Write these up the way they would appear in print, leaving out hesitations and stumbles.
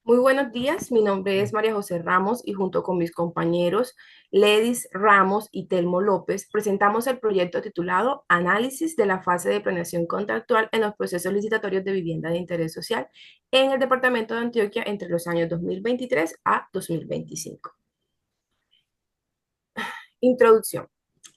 Muy buenos días, mi nombre es María José Ramos y junto con mis compañeros Ledis Ramos y Telmo López presentamos el proyecto titulado Análisis de la fase de planeación contractual en los procesos licitatorios de vivienda de interés social en el departamento de Antioquia entre los años 2023 a 2025. Introducción.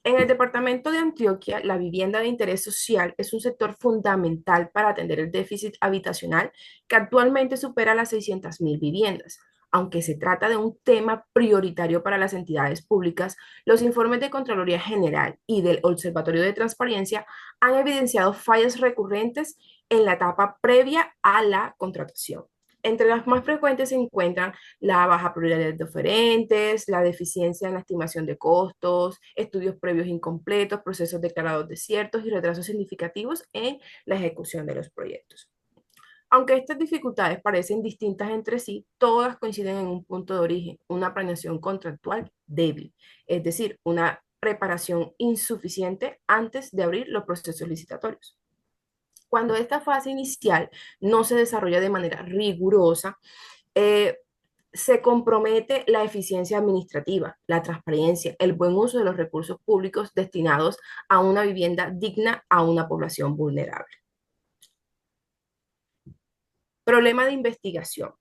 En el departamento de Antioquia, la vivienda de interés social es un sector fundamental para atender el déficit habitacional que actualmente supera las 600.000 viviendas. Aunque se trata de un tema prioritario para las entidades públicas, los informes de Contraloría General y del Observatorio de Transparencia han evidenciado fallas recurrentes en la etapa previa a la contratación. Entre las más frecuentes se encuentran la baja pluralidad de oferentes, la deficiencia en la estimación de costos, estudios previos incompletos, procesos declarados desiertos y retrasos significativos en la ejecución de los proyectos. Aunque estas dificultades parecen distintas entre sí, todas coinciden en un punto de origen, una planeación contractual débil, es decir, una preparación insuficiente antes de abrir los procesos licitatorios. Cuando esta fase inicial no se desarrolla de manera rigurosa, eh, se compromete la eficiencia administrativa, la transparencia, el buen uso de los recursos públicos destinados a una vivienda digna a una población vulnerable. Problema de investigación.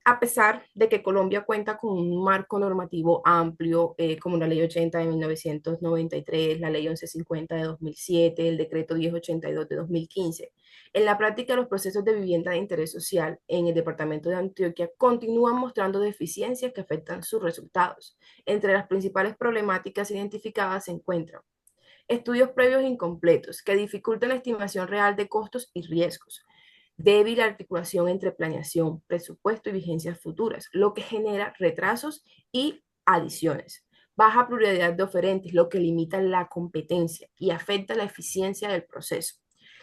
A pesar de que Colombia cuenta con un marco normativo amplio, como la Ley 80 de 1993, la Ley 1150 de 2007, el Decreto 1082 de 2015, en la práctica los procesos de vivienda de interés social en el departamento de Antioquia continúan mostrando deficiencias que afectan sus resultados. Entre las principales problemáticas identificadas se encuentran estudios previos incompletos que dificultan la estimación real de costos y riesgos, débil articulación entre planeación, presupuesto y vigencias futuras, lo que genera retrasos y adiciones. Baja pluralidad de oferentes, lo que limita la competencia y afecta la eficiencia del proceso.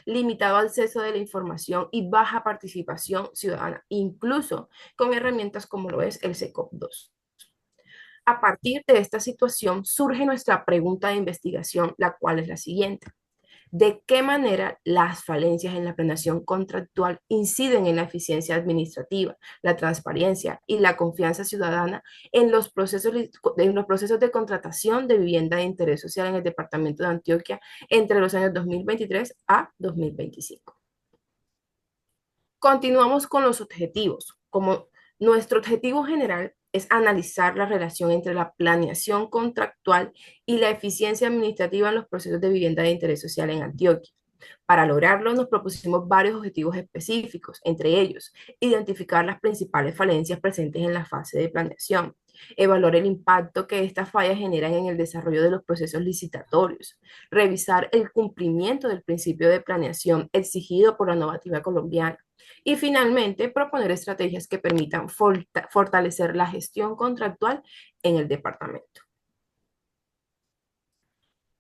Limitado acceso de la información y baja participación ciudadana, incluso con herramientas como lo es el SECOP2. A partir de esta situación surge nuestra pregunta de investigación, la cual es la siguiente. ¿De qué manera las falencias en la planeación contractual inciden en la eficiencia administrativa, la transparencia y la confianza ciudadana en los procesos de contratación de vivienda de interés social en el departamento de Antioquia entre los años 2023 a 2025? Continuamos con los objetivos. Como nuestro objetivo general es analizar la relación entre la planeación contractual y la eficiencia administrativa en los procesos de vivienda de interés social en Antioquia. Para lograrlo, nos propusimos varios objetivos específicos, entre ellos, identificar las principales falencias presentes en la fase de planeación, evaluar el impacto que estas fallas generan en el desarrollo de los procesos licitatorios, revisar el cumplimiento del principio de planeación exigido por la normativa colombiana y finalmente proponer estrategias que permitan fortalecer la gestión contractual en el departamento.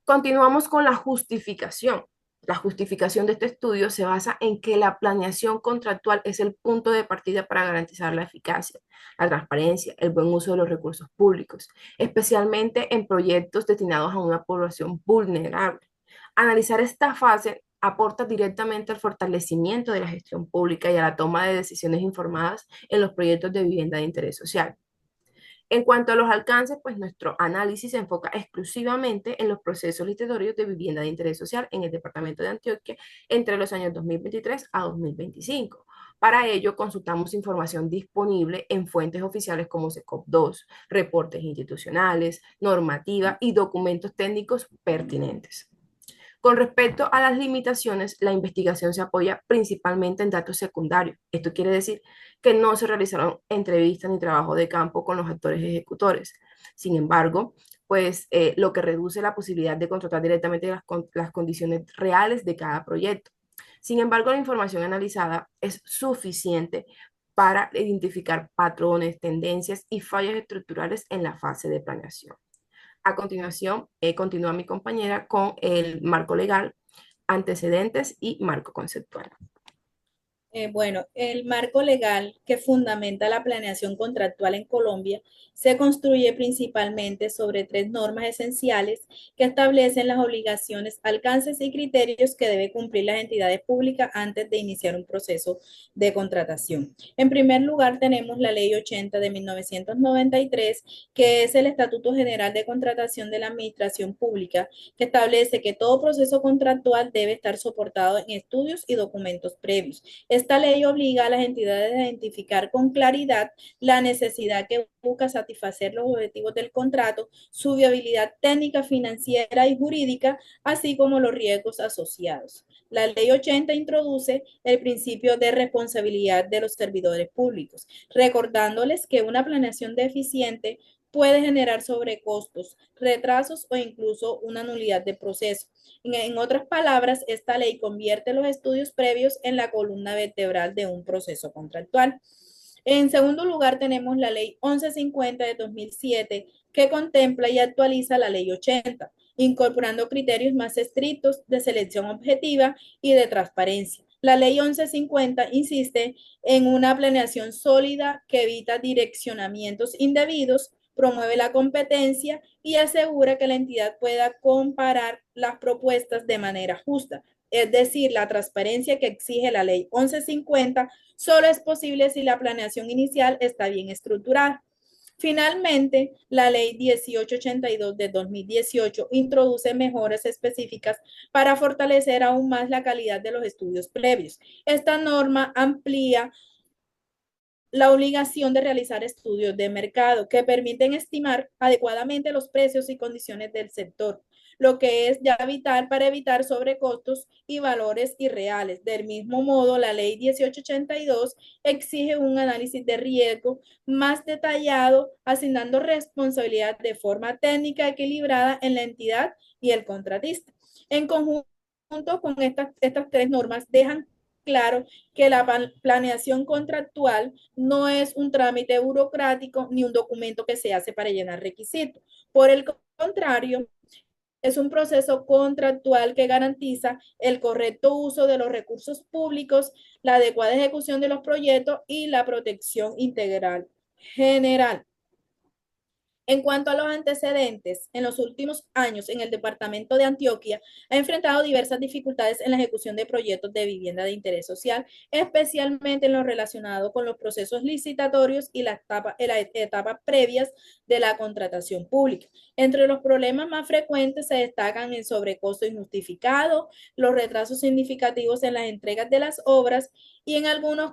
Continuamos con la justificación. La justificación de este estudio se basa en que la planeación contractual es el punto de partida para garantizar la eficacia, la transparencia, el buen uso de los recursos públicos, especialmente en proyectos destinados a una población vulnerable. Analizar esta fase aporta directamente al fortalecimiento de la gestión pública y a la toma de decisiones informadas en los proyectos de vivienda de interés social. En cuanto a los alcances, pues nuestro análisis se enfoca exclusivamente en los procesos licitatorios de vivienda de interés social en el departamento de Antioquia entre los años 2023 a 2025. Para ello, consultamos información disponible en fuentes oficiales como SECOP2, reportes institucionales, normativa y documentos técnicos pertinentes. Con respecto a las limitaciones, la investigación se apoya principalmente en datos secundarios. Esto quiere decir que no se realizaron entrevistas ni trabajo de campo con los actores ejecutores. Sin embargo, pues lo que reduce la posibilidad de contratar directamente las condiciones reales de cada proyecto. Sin embargo, la información analizada es suficiente para identificar patrones, tendencias y fallas estructurales en la fase de planeación. A continuación, continúa mi compañera con el marco legal, antecedentes y marco conceptual. Bueno, el marco legal que fundamenta la planeación contractual en Colombia se construye principalmente sobre tres normas esenciales que establecen las obligaciones, alcances y criterios que deben cumplir las entidades públicas antes de iniciar un proceso de contratación. En primer lugar, tenemos la Ley 80 de 1993, que es el Estatuto General de Contratación de la Administración Pública, que establece que todo proceso contractual debe estar soportado en estudios y documentos previos. Esta ley obliga a las entidades a identificar con claridad la necesidad que busca satisfacer los objetivos del contrato, su viabilidad técnica, financiera y jurídica, así como los riesgos asociados. La ley 80 introduce el principio de responsabilidad de los servidores públicos, recordándoles que una planeación deficiente puede generar sobrecostos, retrasos o incluso una nulidad de proceso. En otras palabras, esta ley convierte los estudios previos en la columna vertebral de un proceso contractual. En segundo lugar, tenemos la ley 1150 de 2007, que contempla y actualiza la ley 80, incorporando criterios más estrictos de selección objetiva y de transparencia. La ley 1150 insiste en una planeación sólida que evita direccionamientos indebidos, promueve la competencia y asegura que la entidad pueda comparar las propuestas de manera justa. Es decir, la transparencia que exige la ley 1150 solo es posible si la planeación inicial está bien estructurada. Finalmente, la ley 1882 de 2018 introduce mejoras específicas para fortalecer aún más la calidad de los estudios previos. Esta norma amplía la obligación de realizar estudios de mercado que permiten estimar adecuadamente los precios y condiciones del sector, lo que es ya vital para evitar sobrecostos y valores irreales. Del mismo modo, la ley 1882 exige un análisis de riesgo más detallado, asignando responsabilidad de forma técnica equilibrada en la entidad y el contratista. En conjunto con estas tres normas, dejan claro que la planeación contractual no es un trámite burocrático ni un documento que se hace para llenar requisitos. Por el contrario, es un proceso contractual que garantiza el correcto uso de los recursos públicos, la adecuada ejecución de los proyectos y la protección integral general. En cuanto a los antecedentes, en los últimos años en el departamento de Antioquia ha enfrentado diversas dificultades en la ejecución de proyectos de vivienda de interés social, especialmente en lo relacionado con los procesos licitatorios y las etapas previas de la contratación pública. Entre los problemas más frecuentes se destacan el sobrecosto injustificado, los retrasos significativos en las entregas de las obras y en algunos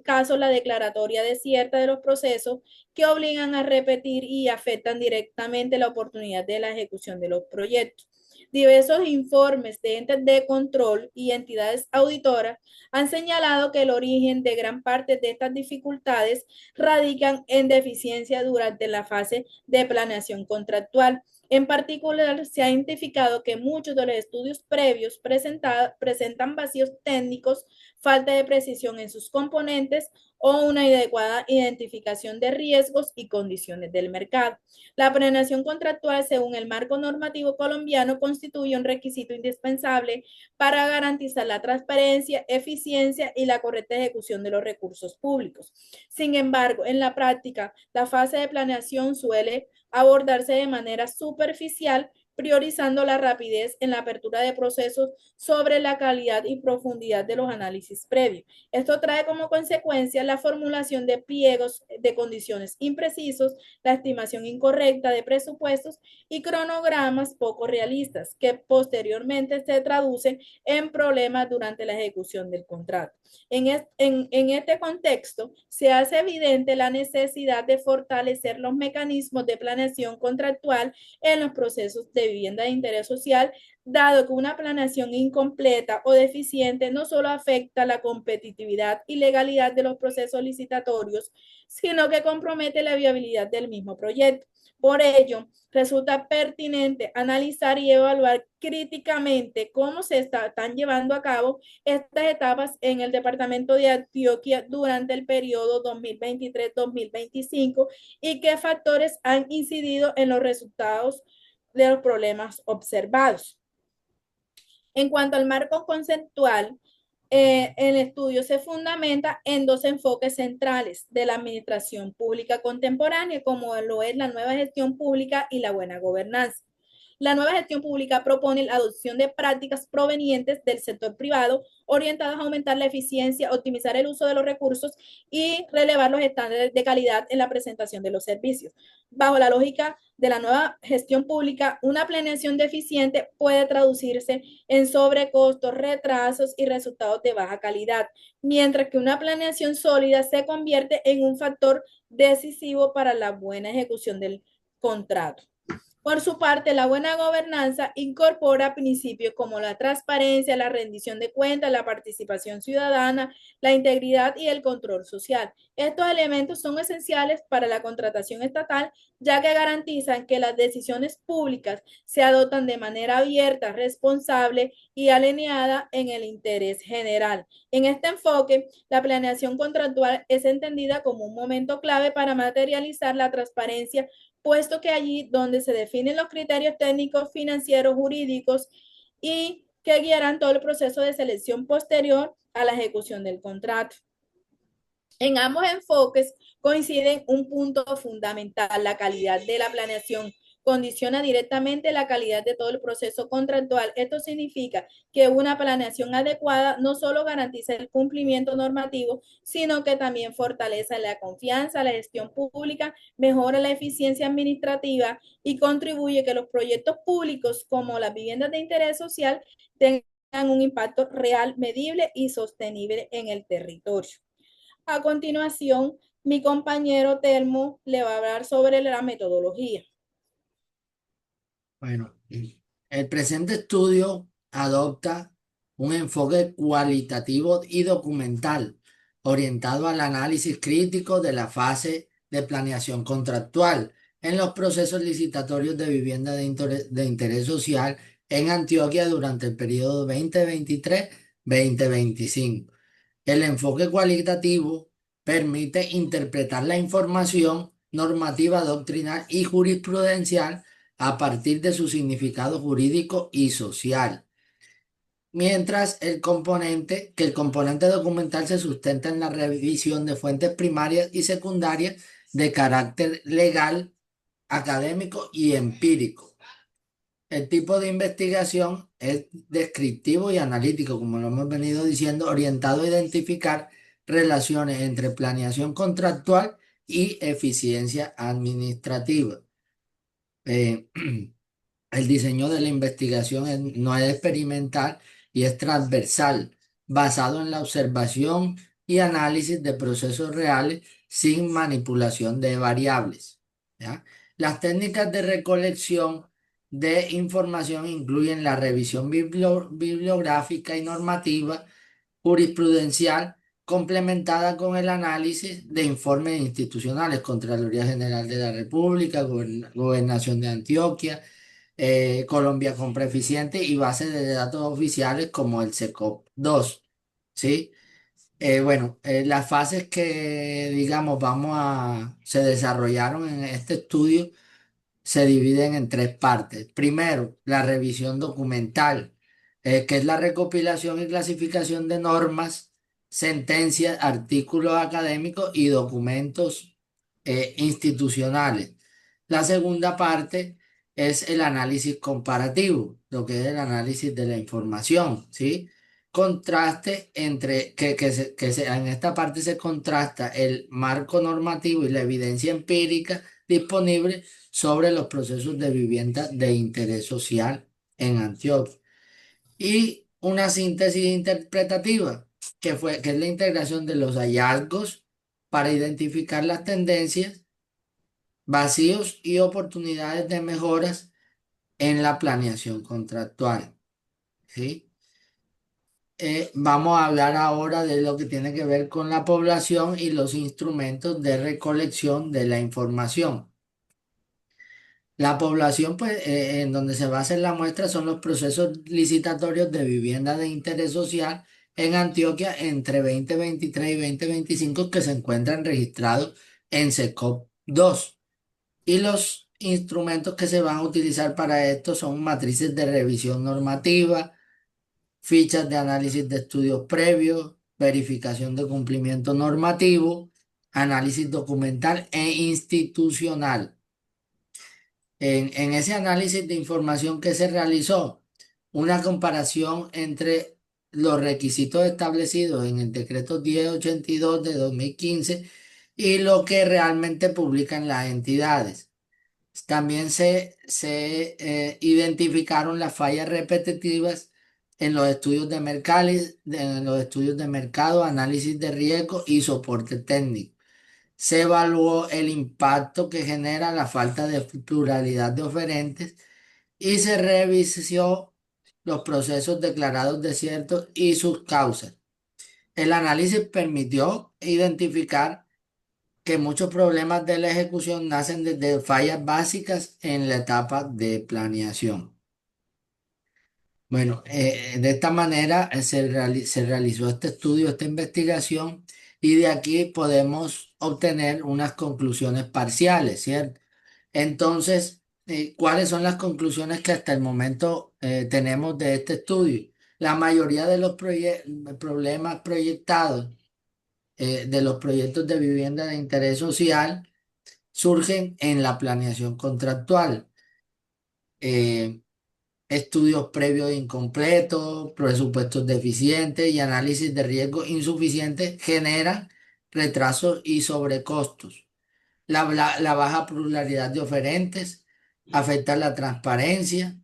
casos la declaratoria desierta de los procesos que obligan a repetir y afectan directamente la oportunidad de la ejecución de los proyectos. Diversos informes de entes de control y entidades auditoras han señalado que el origen de gran parte de estas dificultades radican en deficiencia durante la fase de planeación contractual. En particular, se ha identificado que muchos de los estudios previos presentan vacíos técnicos, falta de precisión en sus componentes o una adecuada identificación de riesgos y condiciones del mercado. La planeación contractual, según el marco normativo colombiano, constituye un requisito indispensable para garantizar la transparencia, eficiencia y la correcta ejecución de los recursos públicos. Sin embargo, en la práctica, la fase de planeación suele abordarse de manera superficial, priorizando la rapidez en la apertura de procesos sobre la calidad y profundidad de los análisis previos. Esto trae como consecuencia la formulación de pliegos de condiciones imprecisos, la estimación incorrecta de presupuestos y cronogramas poco realistas, que posteriormente se traducen en problemas durante la ejecución del contrato. En este contexto, se hace evidente la necesidad de fortalecer los mecanismos de planeación contractual en los procesos de vivienda de interés social, dado que una planeación incompleta o deficiente no solo afecta la competitividad y legalidad de los procesos licitatorios, sino que compromete la viabilidad del mismo proyecto. Por ello, resulta pertinente analizar y evaluar críticamente cómo se están llevando a cabo estas etapas en el departamento de Antioquia durante el periodo 2023-2025 y qué factores han incidido en los resultados de los problemas observados. En cuanto al marco conceptual, El estudio se fundamenta en dos enfoques centrales de la administración pública contemporánea, como lo es la nueva gestión pública y la buena gobernanza. La nueva gestión pública propone la adopción de prácticas provenientes del sector privado orientadas a aumentar la eficiencia, optimizar el uso de los recursos y relevar los estándares de calidad en la presentación de los servicios. Bajo la lógica de la nueva gestión pública, una planeación deficiente puede traducirse en sobrecostos, retrasos y resultados de baja calidad, mientras que una planeación sólida se convierte en un factor decisivo para la buena ejecución del contrato. Por su parte, la buena gobernanza incorpora principios como la transparencia, la rendición de cuentas, la participación ciudadana, la integridad y el control social. Estos elementos son esenciales para la contratación estatal, ya que garantizan que las decisiones públicas se adoptan de manera abierta, responsable y alineada en el interés general. En este enfoque, la planeación contractual es entendida como un momento clave para materializar la transparencia, puesto que allí donde se definen los criterios técnicos, financieros, jurídicos y que guiarán todo el proceso de selección posterior a la ejecución del contrato. En ambos enfoques coinciden un punto fundamental: la calidad de la planeación condiciona directamente la calidad de todo el proceso contractual. Esto significa que una planeación adecuada no solo garantiza el cumplimiento normativo, sino que también fortalece la confianza, la gestión pública, mejora la eficiencia administrativa y contribuye a que los proyectos públicos como las viviendas de interés social tengan un impacto real, medible y sostenible en el territorio. A continuación, mi compañero Telmo le va a hablar sobre la metodología. Bueno, el presente estudio adopta un enfoque cualitativo y documental orientado al análisis crítico de la fase de planeación contractual en los procesos licitatorios de vivienda de interés social en Antioquia durante el periodo 2023-2025. El enfoque cualitativo permite interpretar la información normativa, doctrinal y jurisprudencial a partir de su significado jurídico y social, mientras que el componente documental se sustenta en la revisión de fuentes primarias y secundarias de carácter legal, académico y empírico. El tipo de investigación es descriptivo y analítico, como lo hemos venido diciendo, orientado a identificar relaciones entre planeación contractual y eficiencia administrativa. Eh, el diseño de la investigación no es experimental y es transversal, basado en la observación y análisis de procesos reales sin manipulación de variables. ¿Ya? Las técnicas de recolección de información incluyen la revisión bibliográfica y normativa, jurisprudencial, complementada con el análisis de informes institucionales, Contraloría General de la República, Gobernación de Antioquia, Colombia Compra Eficiente y bases de datos oficiales como el SECOP 2, ¿sí? Bueno, las fases que, digamos, se desarrollaron en este estudio se dividen en tres partes. Primero, la revisión documental, que es la recopilación y clasificación de normas, sentencias, artículos académicos y documentos institucionales. La segunda parte es el análisis comparativo, lo que es el análisis de la información, ¿sí? Contraste entre, en esta parte se contrasta el marco normativo y la evidencia empírica disponible sobre los procesos de vivienda de interés social en Antioquia. Y una síntesis interpretativa, que es la integración de los hallazgos para identificar las tendencias, vacíos y oportunidades de mejoras en la planeación contractual. ¿Sí? Vamos a hablar ahora de lo que tiene que ver con la población y los instrumentos de recolección de la información. La población, pues, en donde se va a hacer la muestra son los procesos licitatorios de vivienda de interés social en Antioquia entre 2023 y 2025 que se encuentran registrados en SECOP 2. Y los instrumentos que se van a utilizar para esto son matrices de revisión normativa, fichas de análisis de estudios previos, verificación de cumplimiento normativo, análisis documental e institucional. En ese análisis de información que se realizó, una comparación entre los requisitos establecidos en el decreto 1082 de 2015 y lo que realmente publican las entidades. También se identificaron las fallas repetitivas en los estudios de mercado, análisis de riesgo y soporte técnico. Se evaluó el impacto que genera la falta de pluralidad de oferentes y se revisó los procesos declarados desiertos y sus causas. El análisis permitió identificar que muchos problemas de la ejecución nacen desde fallas básicas en la etapa de planeación. Bueno, de esta manera se realizó este estudio, esta investigación, y de aquí podemos obtener unas conclusiones parciales, ¿cierto? Entonces, ¿cuáles son las conclusiones que hasta el momento tenemos de este estudio? La mayoría de los problemas proyectados de los proyectos de vivienda de interés social surgen en la planeación contractual. Eh, Estudios previos incompletos, presupuestos deficientes y análisis de riesgo insuficientes generan retrasos y sobrecostos. La baja pluralidad de oferentes afecta la transparencia.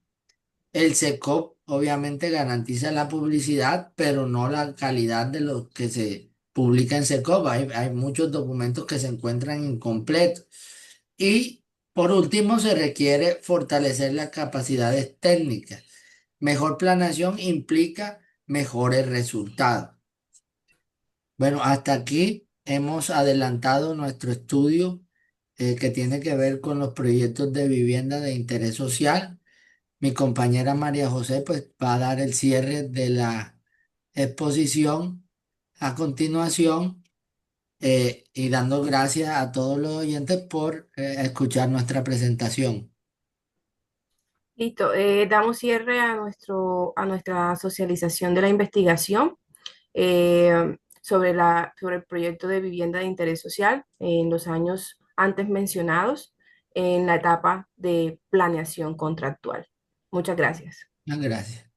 El SECOP obviamente garantiza la publicidad, pero no la calidad de lo que se publica en SECOP. Hay muchos documentos que se encuentran incompletos. Y por último, se requiere fortalecer las capacidades técnicas. Mejor planeación implica mejores resultados. Bueno, hasta aquí hemos adelantado nuestro estudio que tiene que ver con los proyectos de vivienda de interés social. Mi compañera María José pues va a dar el cierre de la exposición a continuación y dando gracias a todos los oyentes por escuchar nuestra presentación. Listo, damos cierre a a nuestra socialización de la investigación sobre el proyecto de vivienda de interés social en los años antes mencionados en la etapa de planeación contractual. Muchas gracias. Gracias.